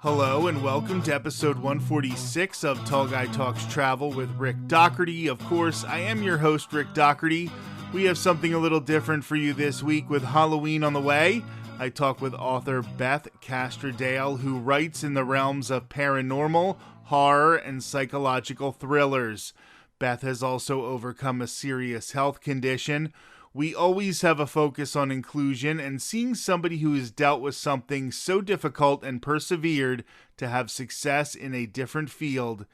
Hello and welcome to episode 146 of Tall Guy Talks Travel with Rick Doherty. Of course, I am your host, Rick Doherty. We have something a little different for you this week with Halloween on the way. I talk with author Beth Castrodale, who writes in the realms of paranormal, horror, and psychological thrillers. Beth has also overcome a serious health condition. We always have a focus on inclusion, and seeing somebody who has dealt with something so difficult and persevered to have success in a different field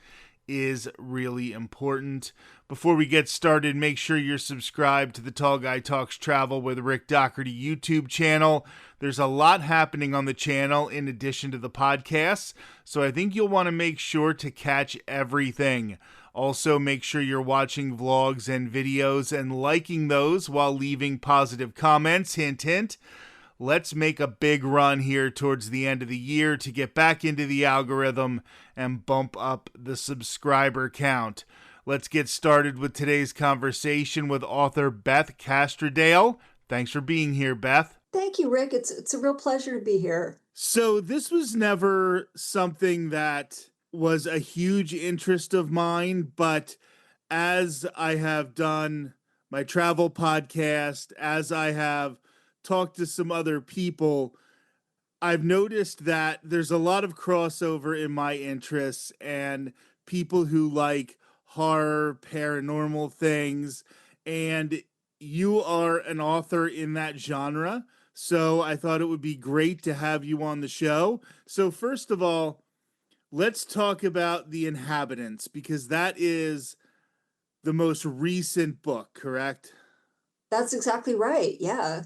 is really important. Before we get started, make sure you're subscribed to the Tall Guy Talks Travel with Rick Doherty YouTube channel. There's a lot happening on the channel in addition to the podcasts, so I think you'll want to make sure to catch everything. Also, make sure you're watching vlogs and videos and liking those while leaving positive comments. Hint, hint. Let's make a big run here towards the end of the year to get back into the algorithm and bump up the subscriber count. Let's get started with today's conversation with author Beth Castrodale. Thanks for being here, Beth. Thank you, Rick. It's a real pleasure to be here. So this was never something that was a huge interest of mine, but as I have done my travel podcast, as I have talked to some other people, I've noticed that there's a lot of crossover in my interests and people who like horror, paranormal things, and you are an author in that genre. So I thought it would be great to have you on the show. So first of all, let's talk about The Inhabitants, because that is the most recent book, correct? That's exactly right. Yeah.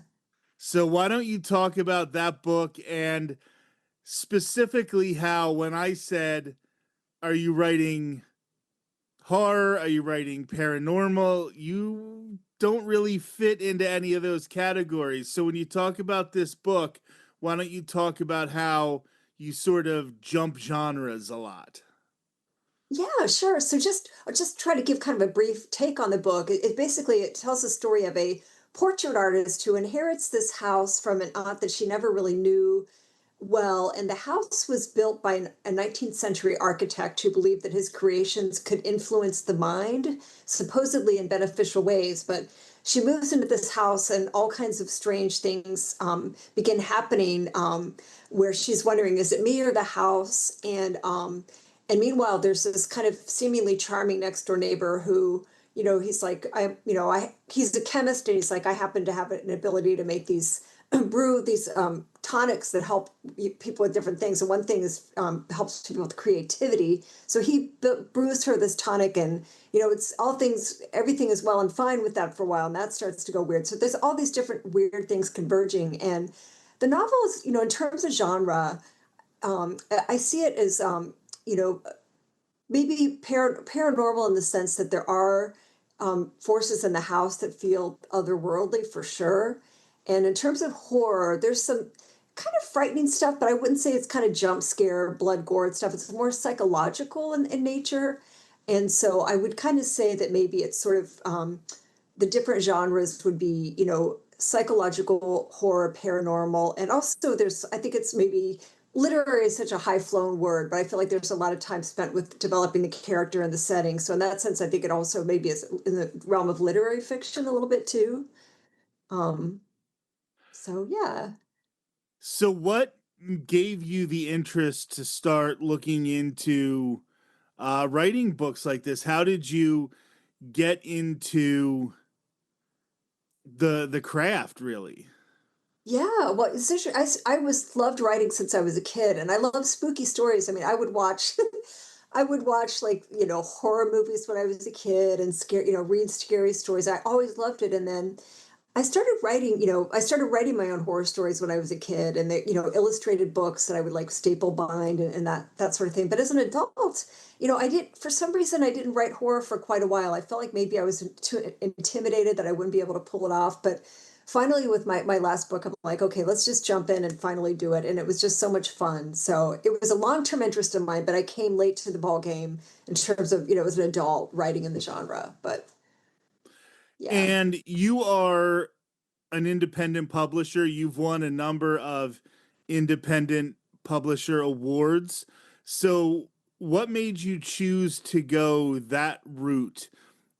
So why don't you talk about that book and specifically how, when I said, are you writing horror? Are you writing paranormal? You don't really fit into any of those categories. So when you talk about this book, why don't you talk about how you sort of jump genres a lot? Yeah, sure. So I'll just try to give kind of a brief take on the book. It tells the story of a portrait artist who inherits this house from an aunt that she never really knew well. And the house was built by a 19th century architect who believed that his creations could influence the mind, supposedly in beneficial ways. But she moves into this house and all kinds of strange things begin happening, where she's wondering, is it me or the house? And meanwhile, there's this kind of seemingly charming next door neighbor who, he's like, he's a chemist, and he's like, I happen to have an ability to make these brew these tonics that help people with different things. And one thing is helps people with creativity. So he brews her this tonic, and it's everything is well and fine with that for a while, and that starts to go weird. So there's all these different weird things converging, and the novel is, in terms of genre, I see it as maybe paranormal in the sense that there are forces in the house that feel otherworldly for sure. And in terms of horror, there's some kind of frightening stuff, but I wouldn't say it's kind of jump scare, blood, gore and stuff. It's more psychological in nature. And so I would kind of say that maybe it's sort of the different genres would be, psychological, horror, paranormal. And also I think it's maybe literary is such a high flown word, but I feel like there's a lot of time spent with developing the character and the setting. So in that sense, I think it also maybe is in the realm of literary fiction a little bit too. Um, so yeah. So what gave you the interest to start looking into writing books like this? How did you get into the craft, really? Yeah, well, essentially, I was loved writing since I was a kid, and I love spooky stories. I mean, I would watch, I would watch like horror movies when I was a kid, and read scary stories. I always loved it, and then I started writing my own horror stories when I was a kid, and illustrated books that I would like staple bind and that sort of thing. But as an adult, for some reason, I didn't write horror for quite a while. I felt like maybe I was too intimidated that I wouldn't be able to pull it off. But finally, with my last book, I'm like, okay, let's just jump in and finally do it. And it was just so much fun. So it was a long-term interest of mine, but I came late to the ball game in terms of, as an adult writing in the genre. But yeah. And you are an independent publisher. You've won a number of independent Publisher Awards. So, what made you choose to go that route?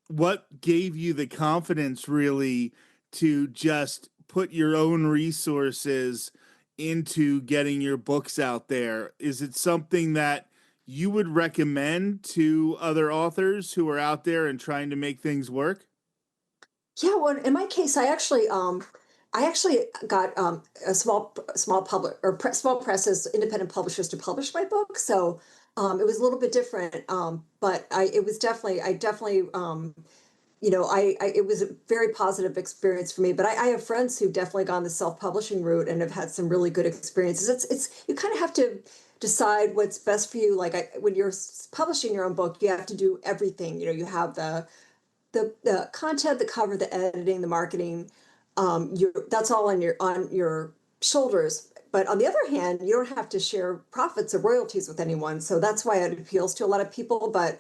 What gave you the confidence really to just put your own resources into getting your books out there? Is it something that you would recommend to other authors who are out there and trying to make things work? Yeah, well, in my case, I actually got a small public or small presses, independent publishers to publish my book. So it was a little bit different, but it was definitely, I definitely, it was a very positive experience for me. But I have friends who've definitely gone the self-publishing route and have had some really good experiences. You kind of have to decide what's best for you. Like when you're publishing your own book, you have to do everything. You have the content, the cover, the editing, the marketing, that's all on your shoulders. But on the other hand, you don't have to share profits or royalties with anyone. So that's why it appeals to a lot of people. But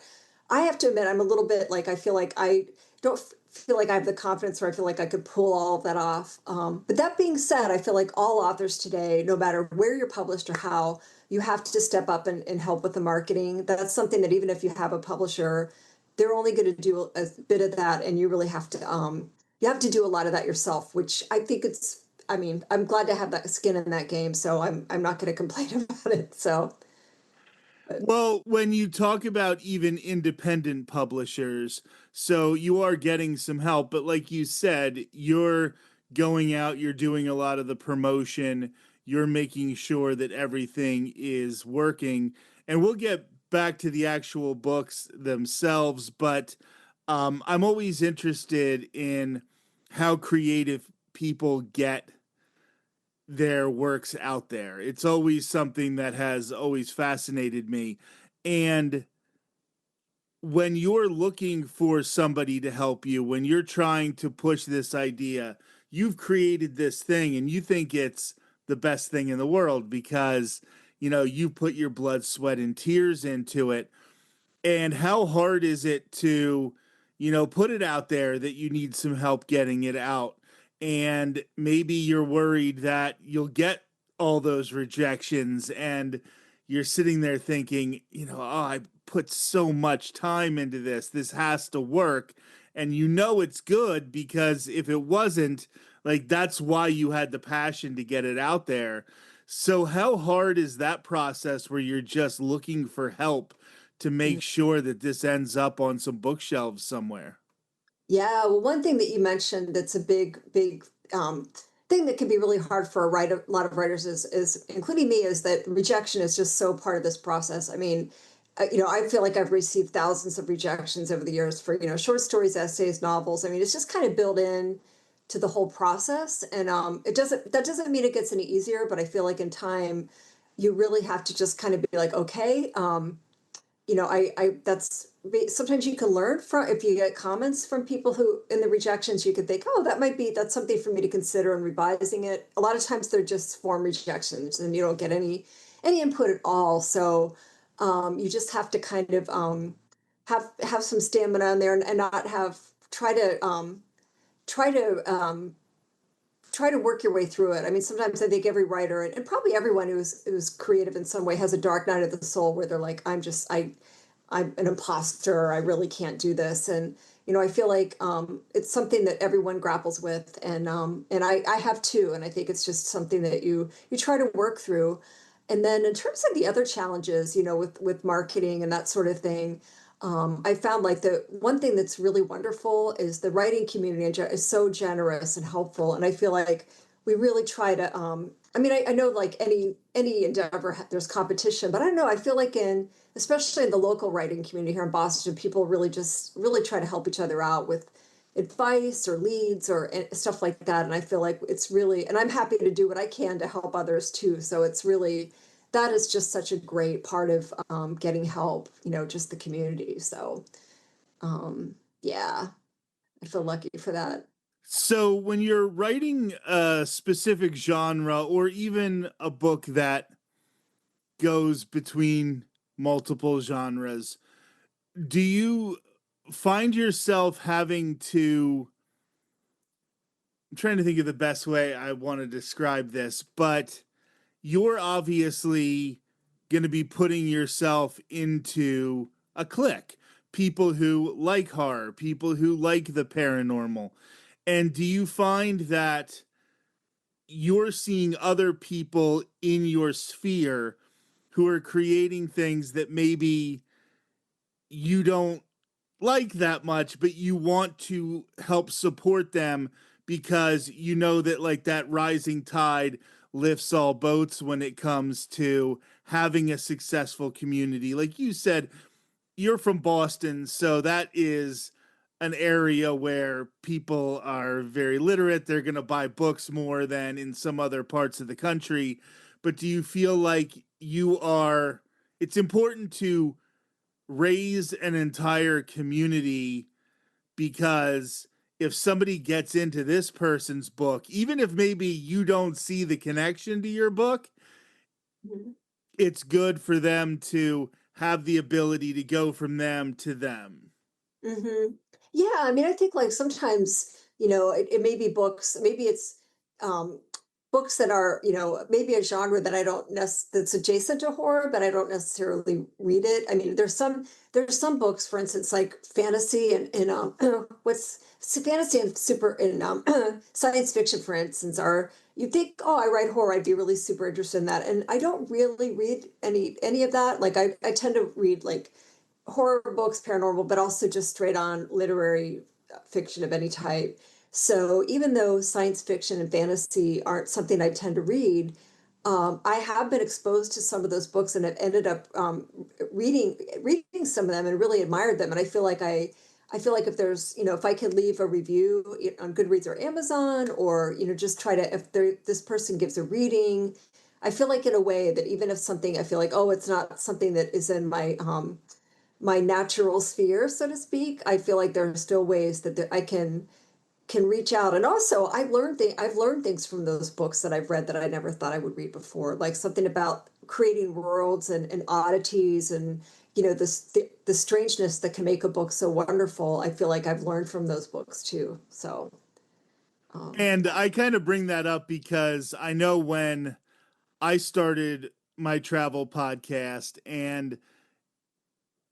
I have to admit, I'm a little bit like I feel like I don't feel like I have the confidence where I feel like I could pull all of that off. But that being said, I feel like all authors today, no matter where you're published or how, you have to step up and help with the marketing. That's something that even if you have a publisher, they're only going to do a bit of that, and you have to do a lot of that yourself, which I think I mean, I'm glad to have that skin in that game, so I'm not going to complain about it. So, but Well, when you talk about even independent publishers, so you are getting some help, but like you said, you're going out, you're doing a lot of the promotion, you're making sure that everything is working. And we'll get back to the actual books themselves, but I'm always interested in how creative people get their works out there. It's always something that has always fascinated me. And when you're looking for somebody to help you, when you're trying to push this idea, you've created this thing and you think it's the best thing in the world because, you put your blood, sweat, and tears into it. And how hard is it to, put it out there that you need some help getting it out? And maybe you're worried that you'll get all those rejections and you're sitting there thinking, oh, I put so much time into this. This has to work. And it's good because if it wasn't, like, that's why you had the passion to get it out there. So, how hard is that process where you're just looking for help to make sure that this ends up on some bookshelves somewhere? yeah, well, one thing that you mentioned that's a big thing that can be really hard for a lot of writers is including me, is that rejection is just so part of this process. I mean, I feel like I've received thousands of rejections over the years for short stories, essays, novels. I mean, it's just kind of built in to the whole process, and that doesn't mean it gets any easier. But I feel like in time, you really have to just kind of be like, okay. That's sometimes you can learn from, if you get comments from people who in the rejections, you could think, oh, that's something for me to consider in revising it. A lot of times they're just form rejections and you don't get any input at all. So you just have to kind of have some stamina in there, and not have try to try to work your way through it. I mean, sometimes I think every writer, and probably everyone who's creative in some way, has a dark night of the soul where they're like, I'm an imposter. I really can't do this. And I feel like it's something that everyone grapples with, and I have too. And I think it's just something that you try to work through. And then in terms of the other challenges, with marketing and that sort of thing, I found like the one thing that's really wonderful is the writing community is so generous and helpful, and I feel like we really try to. I mean, I know like any endeavor, there's competition, but I don't know. I feel like especially in the local writing community here in Boston, people really try to help each other out with advice or leads or stuff like that. And I feel like it's really, and I'm happy to do what I can to help others too. So it's really, that is just such a great part of getting help, just the community. So yeah, I feel lucky for that. So, when you're writing a specific genre or even a book that goes between multiple genres, do you find yourself having to? I'm trying to think of the best way I want to describe this, but you're obviously going to be putting yourself into a clique. People who like horror, people who like the paranormal. And do you find that you're seeing other people in your sphere who are creating things that maybe you don't like that much, but you want to help support them because you know that like that rising tide lifts all boats when it comes to having a successful community. Like you said, you're from Boston, so that is an area where people are very literate. They're going to buy books more than in some other parts of the country. But do you feel like it's important to raise an entire community because if somebody gets into this person's book, even if maybe you don't see the connection to your book, Mhm. it's good for them to have the ability to go from them to them. Hmm. Yeah, I mean, I think like sometimes, it may be books, maybe it's um, books that are, maybe a genre that I don't that's adjacent to horror, but I don't necessarily read it. I mean, there's some books, for instance, like fantasy and fantasy and super and science fiction, for instance, are you think, oh, I write horror, I'd be really super interested in that, and I don't really read any of that. Like I tend to read like horror books, paranormal, but also just straight on literary fiction of any type. So even though science fiction and fantasy aren't something I tend to read, I have been exposed to some of those books and have ended up reading some of them and really admired them. And I feel like if there's, if I could leave a review on Goodreads or Amazon, or just try to, if this person gives a reading, I feel like in a way that even if something I feel like, oh, it's not something that is in my natural sphere, so to speak, I feel like there are still ways that I can reach out. And also, I've learned things from those books that I've read that I never thought I would read before, like something about creating worlds and oddities and the strangeness that can make a book so wonderful. I feel like I've learned from those books too. So, And yeah. I kind of bring that up because I know when I started my travel podcast, and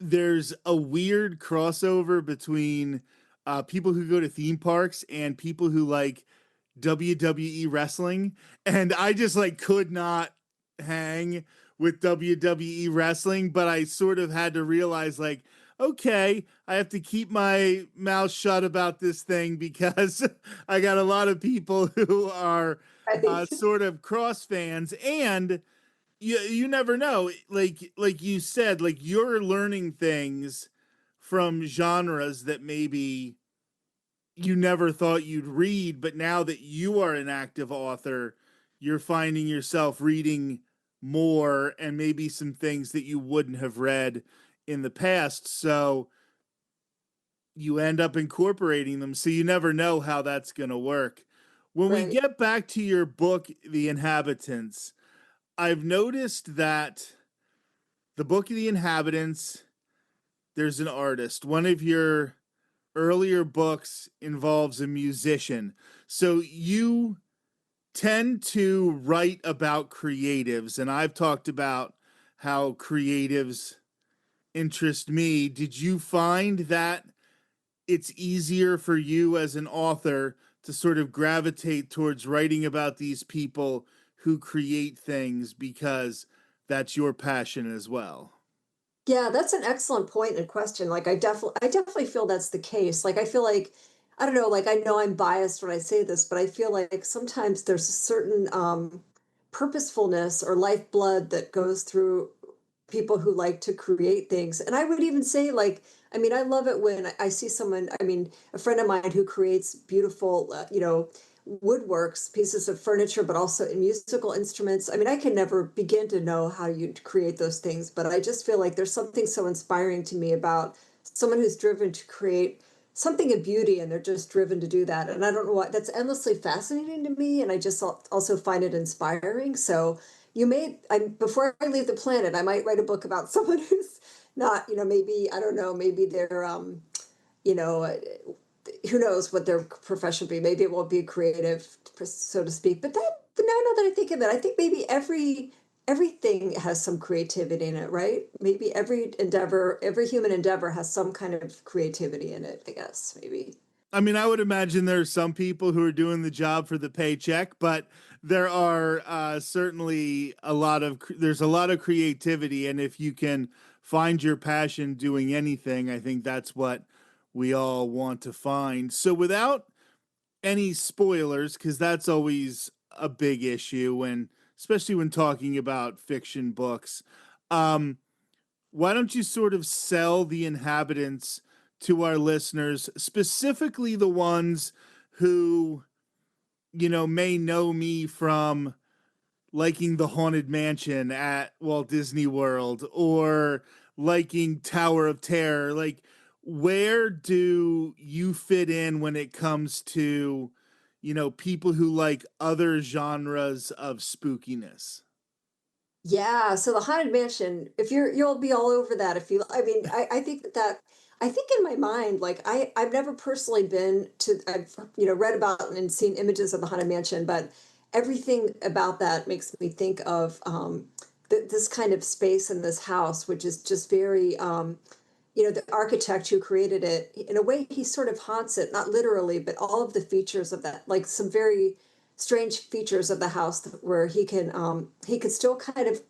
there's a weird crossover between people who go to theme parks and people who like WWE wrestling. And I just like could not hang with WWE wrestling, but I sort of had to realize like, okay, I have to keep my mouth shut about this thing because I got a lot of people who are Right. sort of cross fans. And you never know, like you said, like you're learning things from genres that maybe you never thought you'd read, but now that you are an active author, you're finding yourself reading more and maybe some things that you wouldn't have read in the past. So you end up incorporating them. So you never know how that's going to work. When we Right. get back to your book, The Inhabitants, I've noticed that the Book of the Inhabitants, there's an artist. One of your earlier books involves a musician. So you tend to write about creatives, and I've talked about how creatives interest me. Did you find that it's easier for you as an author to sort of gravitate towards writing about these people who create things because that's your passion as well? Yeah, that's an excellent point and question. Like I definitely feel that's the case. Like I feel like I don't know, like I know I'm biased when I say this, but I feel like sometimes there's a certain purposefulness or lifeblood that goes through people who like to create things. And I would even say like I mean, I love it when I see someone, I mean, a friend of mine who creates beautiful, woodworks, pieces of furniture, but also musical instruments. I mean, I can never begin to know how you create those things, but I just feel like there's something so inspiring to me about someone who's driven to create something of beauty and they're just driven to do that. And I don't know what that's endlessly fascinating to me. And I just also find it inspiring. So before I leave the planet, I might write a book about someone who's not, maybe, I don't know, maybe they're, you know, who knows what their profession will be. Maybe it won't be creative, so to speak. But But now that I think of it, I think maybe everything has some creativity in it, right? Maybe every human endeavor has some kind of creativity in it, I guess, maybe. I mean, I would imagine there are some people who are doing the job for the paycheck, but there are certainly there's a lot of creativity, and if you can find your passion doing anything, I think that's what we all want to find. So, without any spoilers, because that's always a big issue, and especially when talking about fiction books, um, why don't you sort of sell the inhabitants to our listeners, specifically the ones who, may know me from liking the Haunted Mansion at Walt Disney World or liking Tower of Terror? Like, where do you fit in when it comes to, people who like other genres of spookiness? Yeah, so the Haunted Mansion, if you'll be all over that if you I mean, I think I think in my mind, like I've never personally been to I've read about and seen images of the Haunted Mansion, but everything about that makes me think of this kind of space in this house, which is just very the architect who created it, in a way, he sort of haunts it, not literally, but all of the features of that, like some very strange features of the house where he can still kind of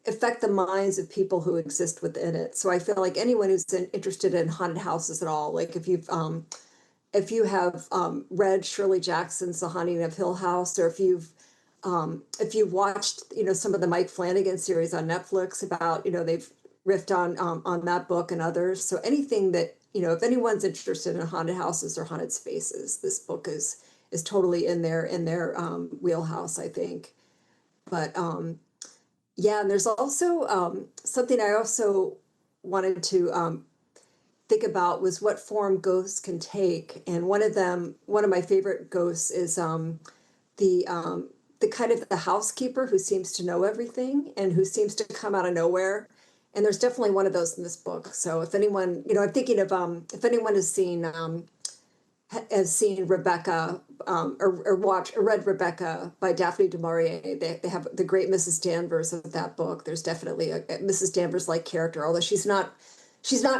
affect the minds of people who exist within it. So I feel like anyone who's interested in haunted houses at all, like if you have read Shirley Jackson's The Haunting of Hill House, or if you've watched some of the Mike Flanagan series on Netflix about they've riffed on that book and others. So anything that if anyone's interested in haunted houses or haunted spaces, this book is totally in their wheelhouse, I think. But yeah, and there's also something I also wanted to think about was what form ghosts can take. And one of my favorite ghosts is the the kind of the housekeeper who seems to know everything and who seems to come out of nowhere. And there's definitely one of those in this book. So if anyone, I'm thinking of if anyone has seen Rebecca or watched or read Rebecca by Daphne du Maurier. They have the great Mrs. Danvers of that book. There's definitely a Mrs. Danvers like character, although she's not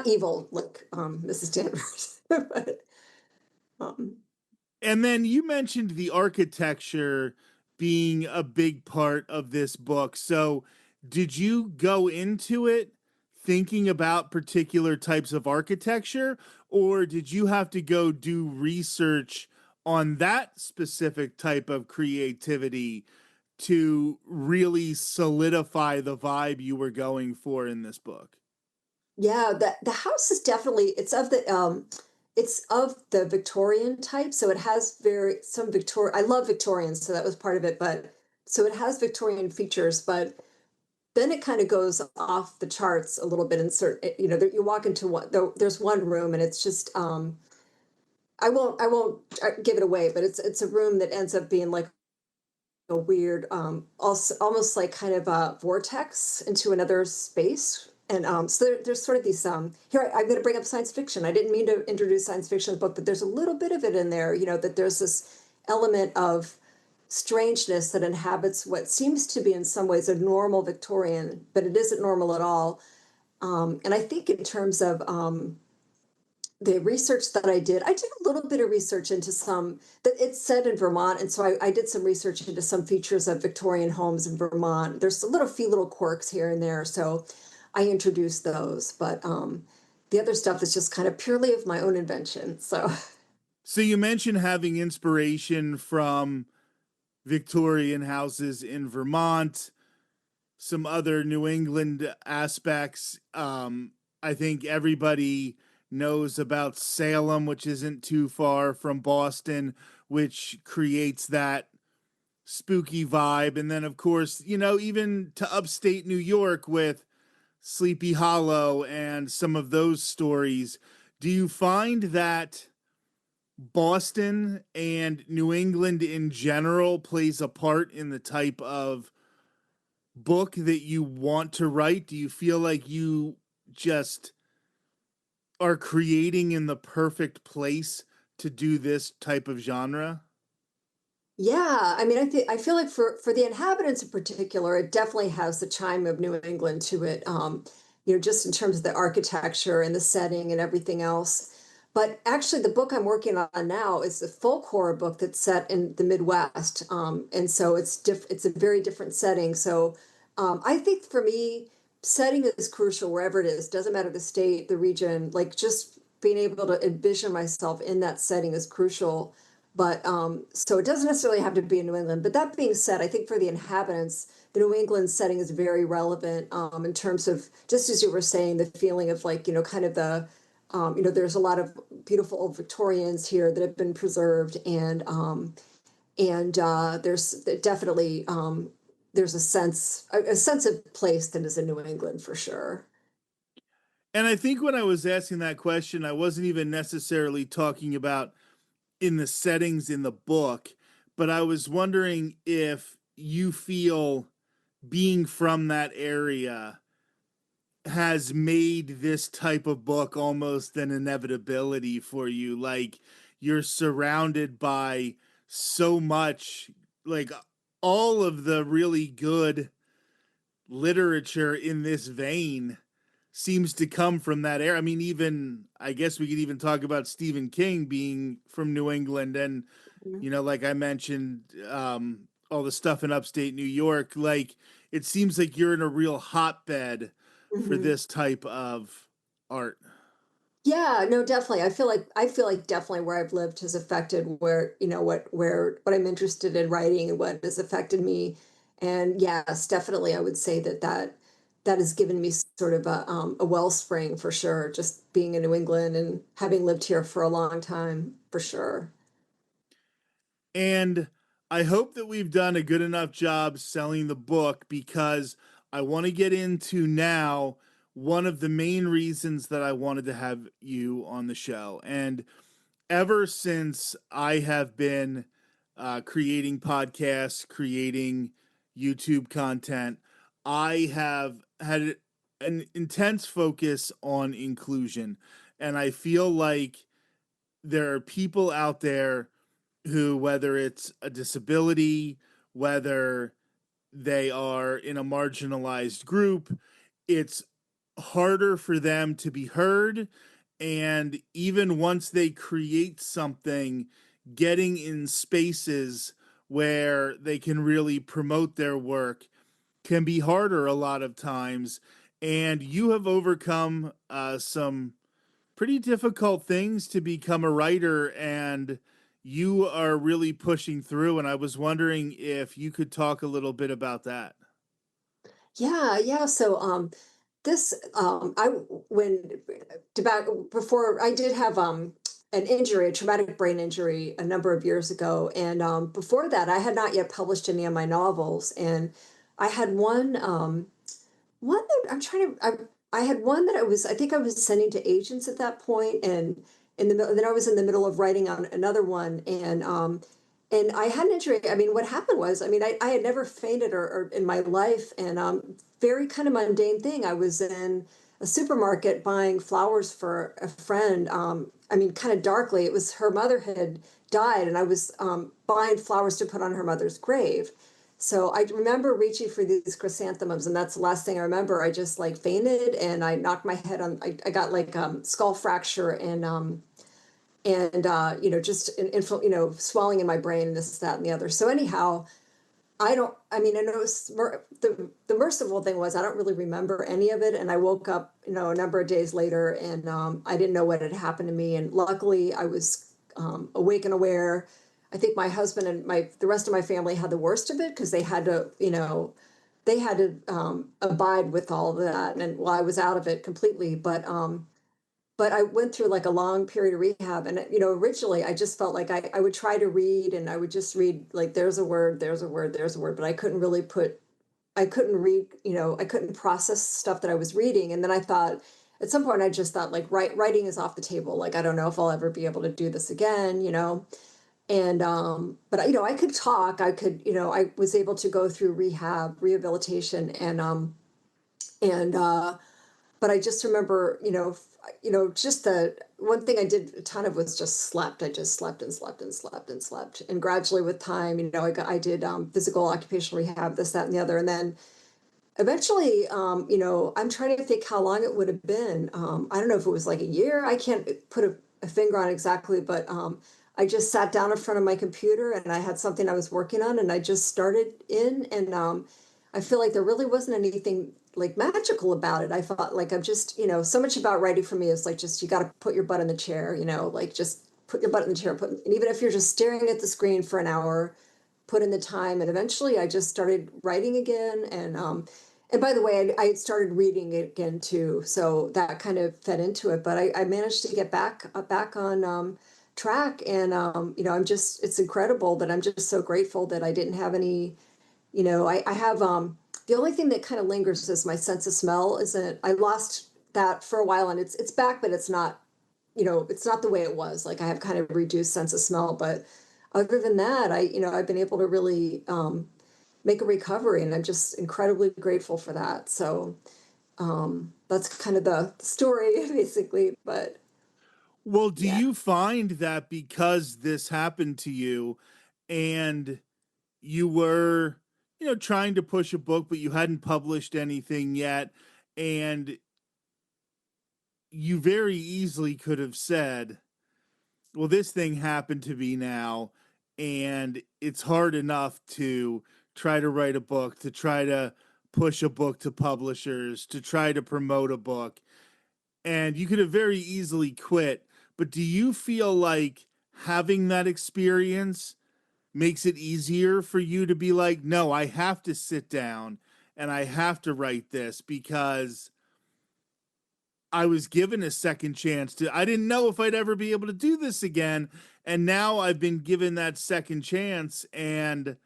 evil like Mrs. Danvers. But, um, And then you mentioned the architecture being a big part of this book. So, did you go into it thinking about particular types of architecture, or did you have to go do research on that specific type of creativity to really solidify the vibe you were going for in this book? yeah, the house is definitely it's of the Victorian type, so it has very some Victor. I love Victorians, so that was part of it. But so it has Victorian features, but then it kind of goes off the charts a little bit in certain, you walk into there's one room and it's just, I won't give it away, but it's a room that ends up being like a weird, also almost like kind of a vortex into another space. And so there's sort of these, I'm going to bring up science fiction. I didn't mean to introduce science fiction in the book, but there's a little bit of it in there, that there's this element of strangeness that inhabits what seems to be in some ways a normal Victorian, but it isn't normal at all. And I think in terms of the research that I did a little bit of research into some that it's set in Vermont. And so I did some research into some features of Victorian homes in Vermont. There's few little quirks here and there. So I introduced those, but the other stuff is just kind of purely of my own invention. So So, you mentioned having inspiration from Victorian houses in Vermont, some other New England aspects. I think everybody knows about Salem, which isn't too far from Boston, which creates that spooky vibe. And then, of course, even to upstate New York with Sleepy Hollow and some of those stories. Do you find that Boston and New England in general plays a part in the type of book that you want to write? Do you feel like you just are creating in the perfect place to do this type of genre? Yeah, I mean, I feel like for the inhabitants in particular, it definitely has the chime of New England to it. Just in terms of the architecture and the setting and everything else. But actually, the book I'm working on now is a folk horror book that's set in the Midwest, and so it's a very different setting. So I think for me, setting is crucial wherever it is. Doesn't matter the state, the region. Like just being able to envision myself in that setting is crucial. But so it doesn't necessarily have to be in New England. But that being said, I think for the inhabitants, the New England setting is very relevant in terms of, just as you were saying, the feeling of like, kind of there's a lot of beautiful old Victorians here that have been preserved, and there's definitely there's a sense of place that is in New England for sure. And I think when I was asking that question, I wasn't even necessarily talking about in the settings in the book, but I was wondering if you feel being from that area has made this type of book almost an inevitability for you. Like you're surrounded by so much, like all of the really good literature in this vein seems to come from that era. I mean, even I guess we could even talk about Stephen King being from New England, and Mhm. like I mentioned, all the stuff in upstate New York. Like it seems like you're in a real hotbed for Mhm. this type of art. Yeah, no, definitely. I feel like definitely where I've lived has affected where, what I'm interested in writing and what has affected me. And yes, definitely I would say that has given me sort of a wellspring for sure, just being in New England and having lived here for a long time for sure. And I hope that we've done a good enough job selling the book, because I want to get into now one of the main reasons that I wanted to have you on the show. And ever since I have been creating podcasts, creating YouTube content, I have had an intense focus on inclusion. And I feel like there are people out there who, whether it's a disability, whether they are in a marginalized group, it's harder for them to be heard. And even once they create something, getting in spaces where they can really promote their work can be harder a lot of times. And you have overcome some pretty difficult things to become a writer, and you are really pushing through. And I was wondering if you could talk a little bit about that. Yeah, yeah. So this I when back before I did have an injury, a traumatic brain injury a number of years ago, and before that I had not yet published any of my novels, and I had one that I had one that I think I was sending to agents at that point, and then I was in the middle of writing on another one, and I had an injury. I mean, what happened was, I mean, I had never fainted or in my life, and very kind of mundane thing. I was in a supermarket buying flowers for a friend. I mean, kind of darkly, it was her mother had died, and I was buying flowers to put on her mother's grave. So I remember reaching for these chrysanthemums, and that's the last thing I remember. I just like fainted, and I knocked my head on. I got like skull fracture and just swelling in my brain and this, that, and the other. So anyhow, I don't. I mean, I know the merciful thing was I don't really remember any of it, and I woke up, a number of days later, and I didn't know what had happened to me, and luckily I was awake and aware. I think my husband and the rest of my family had the worst of it because they had to abide with all of that, and while I was out of it completely, but I went through like a long period of rehab. And, originally I just felt like I would try to read, and I would just read like, there's a word, there's a word, there's a word, but I couldn't read, I couldn't process stuff that I was reading. And then I thought, at some point, I just thought like, writing is off the table. Like, I don't know if I'll ever be able to do this again. And, but I could talk, I was able to go through rehabilitation and but I just remember, just the one thing I did a ton of was just slept. I just slept and slept and slept and slept. And gradually with time, I did physical occupational rehab, this, that, and the other. And then eventually, I'm trying to think how long it would have been. I don't know if it was like a year. I can't put a finger on exactly, but I just sat down in front of my computer and I had something I was working on and I just started in and I feel like there really wasn't anything like magical about it. I felt like I'm just, so much about writing for me is like just you got to put your butt in the chair, like just put your butt in the chair, and even if you're just staring at the screen for an hour, put in the time. And eventually I just started writing again. And by the way, I had started reading it again too. So that kind of fed into it, but I managed to get back on track. And, it's incredible that I'm just so grateful that I didn't have any, I have, the only thing that kind of lingers is my sense of smell. Isn't I lost that for a while and it's back, but it's not, it's not the way it was. Like I have kind of reduced sense of smell, but other than that, I've been able to really make a recovery, and I'm just incredibly grateful for that. So that's kind of the story, basically. But Well, do yeah, you find that because this happened to you and you were, trying to push a book, but you hadn't published anything yet, and you very easily could have said, well, this thing happened to me now, and it's hard enough to try to write a book, to try to push a book to publishers, to try to promote a book, and you could have very easily quit. But do you feel like having that experience makes it easier for you to be like, no, I have to sit down and I have to write this because I was given a second chance to, I didn't know if I'd ever be able to do this again. And now I've been given that second chance and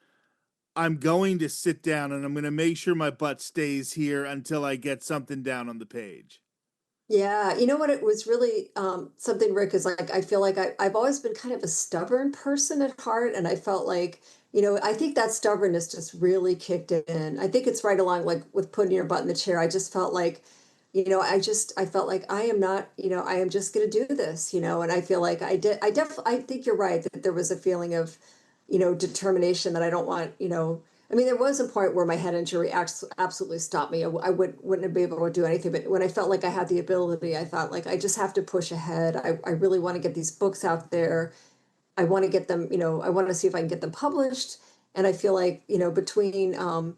I'm going to sit down and I'm going to make sure my butt stays here until I get something down on the page. yeah. You know what? It was really something, Rick, is like I feel like I've always been kind of a stubborn person at heart, and I felt like, I think that stubbornness just really kicked in. I think it's right along like with putting your butt in the chair. I just felt like, I felt like I am not, I am just going to do this, and I feel like I did. I think you're right that there was a feeling of, determination that I don't want, I mean, there was a point where my head injury absolutely stopped me. I wouldn't be able to do anything. But when I felt like I had the ability, I thought like I just have to push ahead. I really want to get these books out there. I want to get them, I want to see if I can get them published. And I feel like, between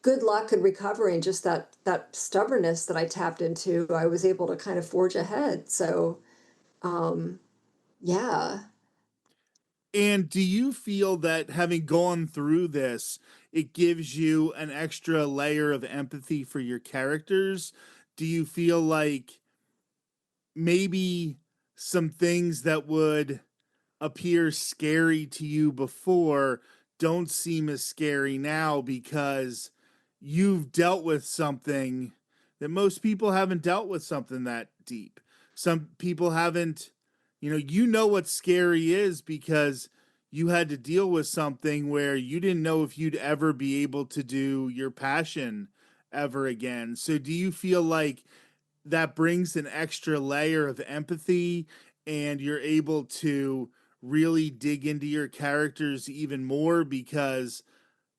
good luck and recovery and just that stubbornness that I tapped into, I was able to kind of forge ahead. So um, yeah. And do you feel that having gone through this, it gives you an extra layer of empathy for your characters? Do you feel like maybe some things that would appear scary to you before don't seem as scary now because you've dealt with something that most people haven't dealt with, something that deep? Some people haven't, what scary is because you had to deal with something where you didn't know if you'd ever be able to do your passion ever again. So do you feel like that brings an extra layer of empathy and you're able to really dig into your characters even more because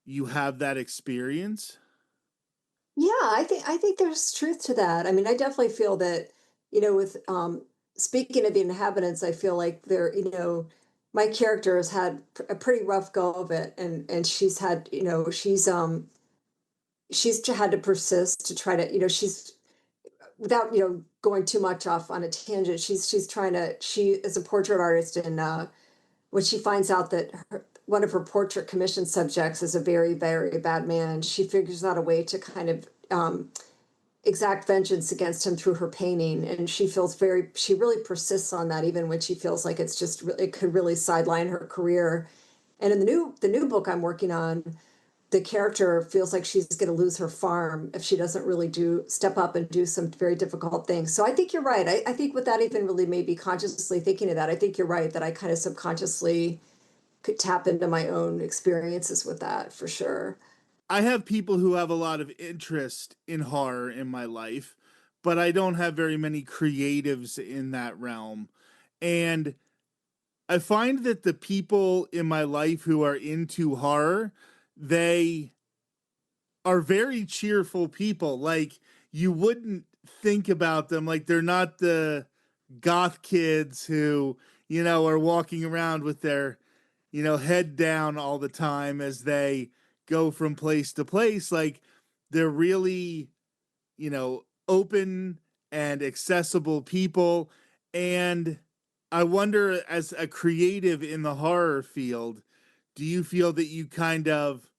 you have that experience? Yeah, I think there's truth to that. I mean, I definitely feel that, with speaking of the inhabitants, I feel like they're, my character has had a pretty rough go of it, and she's had, she's had to persist to try to, she's without, going too much off on a tangent. She's trying to she is a portrait artist, and when she finds out that one of her portrait commission subjects is a very, very bad man, she figures out a way to kind of exact vengeance against him through her painting. And she really persists on that, even when she feels like it could really sideline her career. And in the new book I'm working on, the character feels like she's going to lose her farm if she doesn't really do step up and do some very difficult things. So I think you're right. I think without even really maybe consciously thinking of that, I think you're right that I kind of subconsciously could tap into my own experiences with that for sure. I have people who have a lot of interest in horror in my life, but I don't have very many creatives in that realm. And I find that the people in my life who are into horror, they are very cheerful people. Like, you wouldn't think about them, like they're not the goth kids who, are walking around with their, head down all the time as they go from place to place. Like, they're really, open and accessible people. And I wonder, as a creative in the horror field, do you feel that you kind of,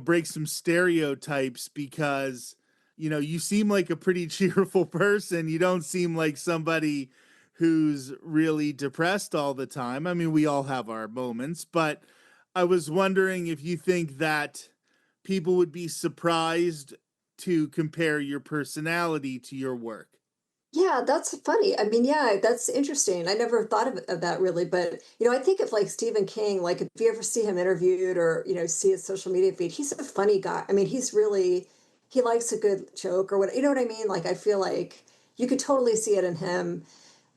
break some stereotypes because, you seem like a pretty cheerful person. You don't seem like somebody who's really depressed all the time. I mean, we all have our moments, but I was wondering if you think that people would be surprised to compare your personality to your work. Yeah, that's funny. I mean, yeah, that's interesting. I never thought of that really, but I think of like Stephen King, like if you ever see him interviewed or, see his social media feed, he's a funny guy. I mean, he likes a good joke or what, you know what I mean? Like I feel like you could totally see it in him.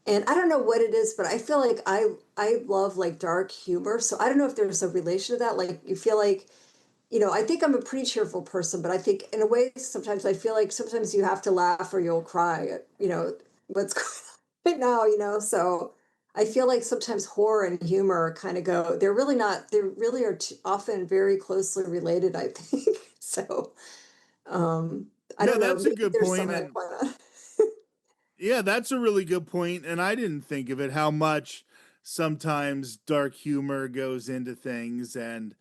And I don't know what it is, but I feel like I love like dark humor. So I don't know if there's a relation to that. Like you feel like I think I'm a pretty cheerful person, but I think in a way, sometimes I feel like sometimes you have to laugh or you'll cry at, what's going on right now, So I feel like sometimes horror and humor kind of go, they're really not, they really are often very closely related, I think. So I No, don't know, that's a maybe good there's some point. of that And going on. yeah, that's a really good point. And I didn't think of it, how much sometimes dark humor goes into things. And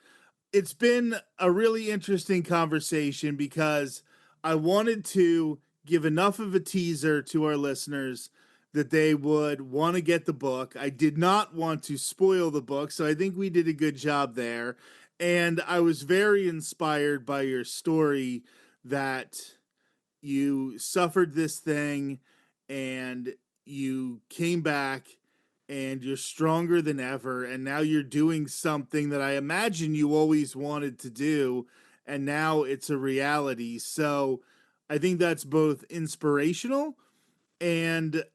it's been a really interesting conversation because I wanted to give enough of a teaser to our listeners that they would want to get the book. I did not want to spoil the book, so I think we did a good job there. And I was very inspired by your story that you suffered this thing and you came back and you're stronger than ever, and now you're doing something that I imagine you always wanted to do, and now it's a reality. So I think that's both inspirational, and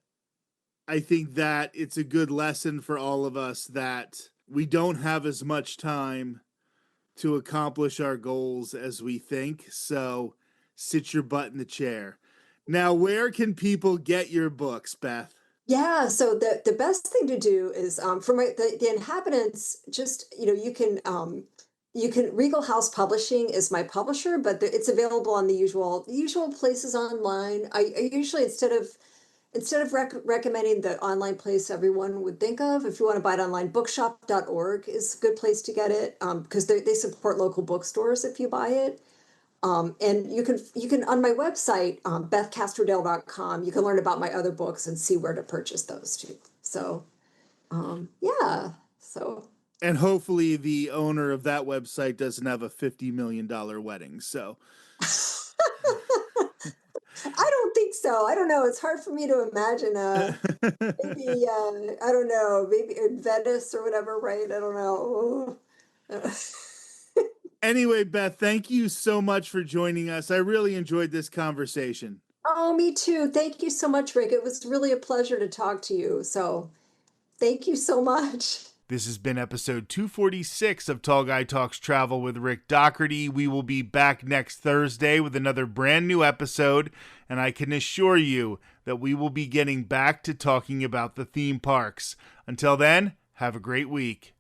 I think that it's a good lesson for all of us that we don't have as much time to accomplish our goals as we think. So sit your butt in the chair. Now, where can people get your books, Beth? Yeah, so the best thing to do is for the inhabitants, just you can Regal House Publishing is my publisher, but it's available on the usual places online. I usually instead of recommending the online place everyone would think of, if you want to buy it online, bookshop.org is a good place to get it because they support local bookstores if you buy it. And you can on my website, bethcastrodale.com, you can learn about my other books and see where to purchase those too. So yeah. So And hopefully, the owner of that website doesn't have a $50 million wedding. So, I don't think so. I don't know. It's hard for me to imagine maybe I don't know, maybe in Venice or whatever, right? I don't know. anyway, Beth, thank you so much for joining us. I really enjoyed this conversation. Oh, me too. Thank you so much, Rick. It was really a pleasure to talk to you. So thank you so much. This has been episode 246 of Tall Guy Talks Travel with Rick Doherty. We will be back next Thursday with another brand new episode, and I can assure you that we will be getting back to talking about the theme parks. Until then, have a great week.